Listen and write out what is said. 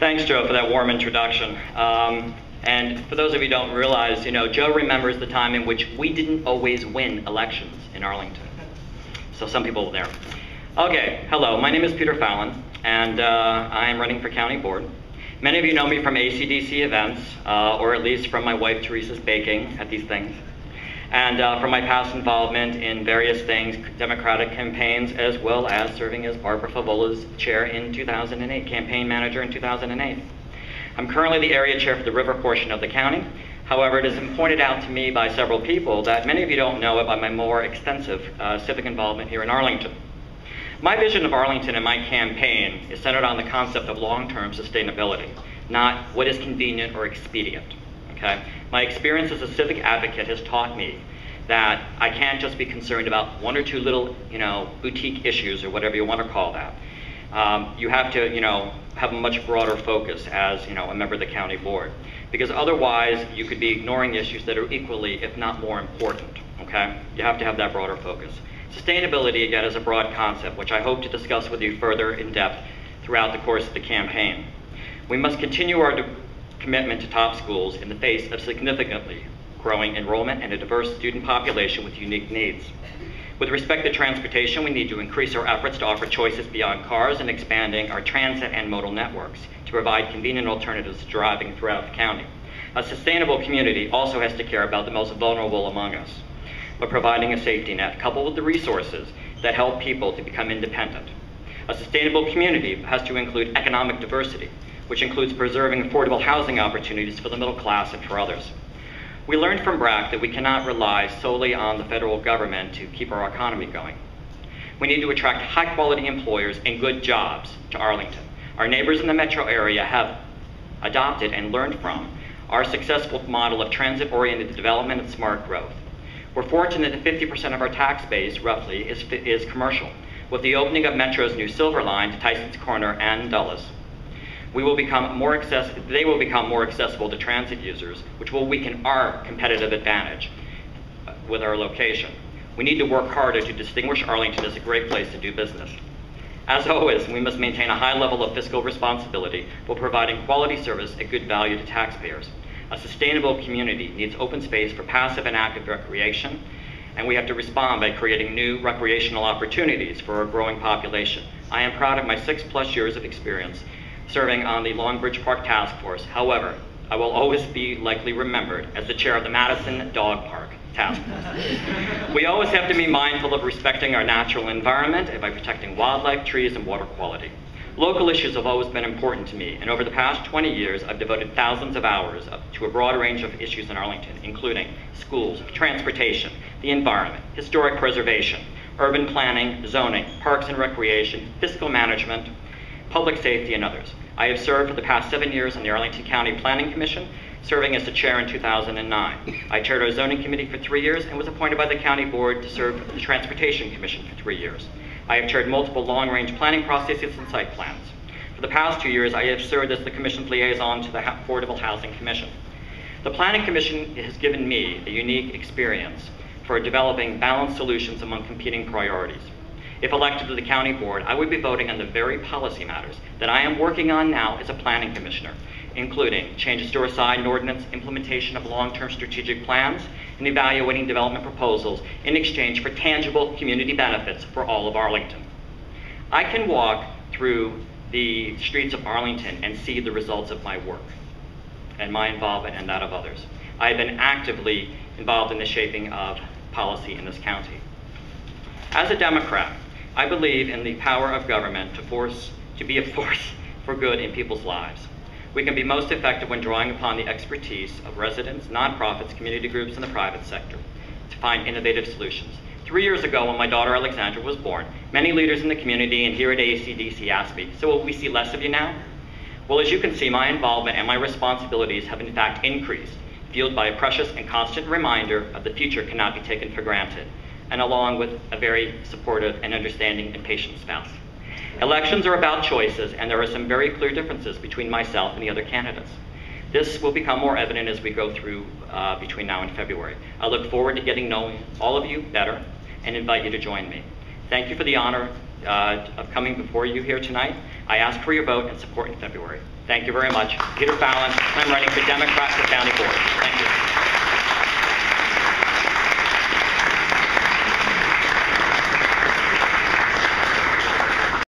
Thanks, Joe, for that warm introduction. And for those of you who don't realize, Joe remembers the time in which we didn't always win elections in Arlington. So some people were there. Okay, hello, my name is Peter Fallon, and I am running for county board. Many of you know me from ACDC events, or at least from my wife Teresa's baking at these things, and from my past involvement in various things, Democratic campaigns, as well as serving as Barbara Favola's chair in 2008, campaign manager in 2008. I'm currently the area chair for the river portion of the county. However, it has been pointed out to me by several people that many of you don't know about my more extensive civic involvement here in Arlington. My vision of Arlington and my campaign is centered on the concept of long-term sustainability, not what is convenient or expedient. Okay? My experience as a civic advocate has taught me that I can't just be concerned about one or two little, boutique issues or whatever you want to call that. You have to, have a much broader focus as, a member of the county board, because otherwise you could be ignoring issues that are equally, if not more important. Okay? You have to have that broader focus. Sustainability, again, is a broad concept, which I hope to discuss with you further in depth throughout the course of the campaign. We must continue our commitment to top schools in the face of significantly growing enrollment and a diverse student population with unique needs. With respect to transportation, we need to increase our efforts to offer choices beyond cars and expanding our transit and modal networks to provide convenient alternatives to driving throughout the county. A sustainable community also has to care about the most vulnerable among us, by providing a safety net coupled with the resources that help people to become independent. A sustainable community has to include economic diversity, which includes preserving affordable housing opportunities for the middle class and for others. We learned from BRAC that we cannot rely solely on the federal government to keep our economy going. We need to attract high-quality employers and good jobs to Arlington. Our neighbors in the metro area have adopted and learned from our successful model of transit-oriented development and smart growth. We're fortunate that 50% of our tax base, roughly, is commercial, with the opening of Metro's new Silver Line to Tyson's Corner and Dulles. They will become more accessible to transit users, which will weaken our competitive advantage with our location. We need to work harder to distinguish Arlington as a great place to do business. As always, we must maintain a high level of fiscal responsibility while providing quality service at good value to taxpayers. A sustainable community needs open space for passive and active recreation, and we have to respond by creating new recreational opportunities for our growing population. I am proud of my 6+ years of experience serving on the Long Bridge Park Task Force. However, I will always be likely remembered as the chair of the Madison Dog Park Task Force. We always have to be mindful of respecting our natural environment and by protecting wildlife, trees, and water quality. Local issues have always been important to me, and over the past 20 years, I've devoted thousands of hours to a broad range of issues in Arlington, including schools, transportation, the environment, historic preservation, urban planning, zoning, parks and recreation, fiscal management, public safety, and others. I have served for the past 7 years on the Arlington County Planning Commission, serving as the chair in 2009. I chaired our zoning committee for 3 years and was appointed by the county board to serve the Transportation Commission for 3 years. I have chaired multiple long-range planning processes and site plans. For the past 2 years, I have served as the commission's liaison to the Affordable Housing Commission. The Planning Commission has given me a unique experience for developing balanced solutions among competing priorities. If elected to the county board, I would be voting on the very policy matters that I am working on now as a planning commissioner, including changes to our sign ordinance, implementation of long-term strategic plans, and evaluating development proposals in exchange for tangible community benefits for all of Arlington. I can walk through the streets of Arlington and see the results of my work and my involvement and that of others. I have been actively involved in the shaping of policy in this county. As a Democrat, I believe in the power of government to be a force for good in people's lives. We can be most effective when drawing upon the expertise of residents, nonprofits, community groups, and the private sector to find innovative solutions. 3 years ago, when my daughter Alexandra was born, many leaders in the community and here at ACDC asked me, "So will we see less of you now?" Well, as you can see, my involvement and my responsibilities have in fact increased, fueled by a precious and constant reminder of the future cannot be taken for granted, and along with a very supportive and understanding and patient spouse. Elections are about choices, and there are some very clear differences between myself and the other candidates. This will become more evident as we go through between now and February. I look forward to getting to know all of you better and invite you to join me. Thank you for the honor of coming before you here tonight. I ask for your vote and support in February. Thank you very much. Peter Fallon, I'm running for Democrat for County Board. Thank you.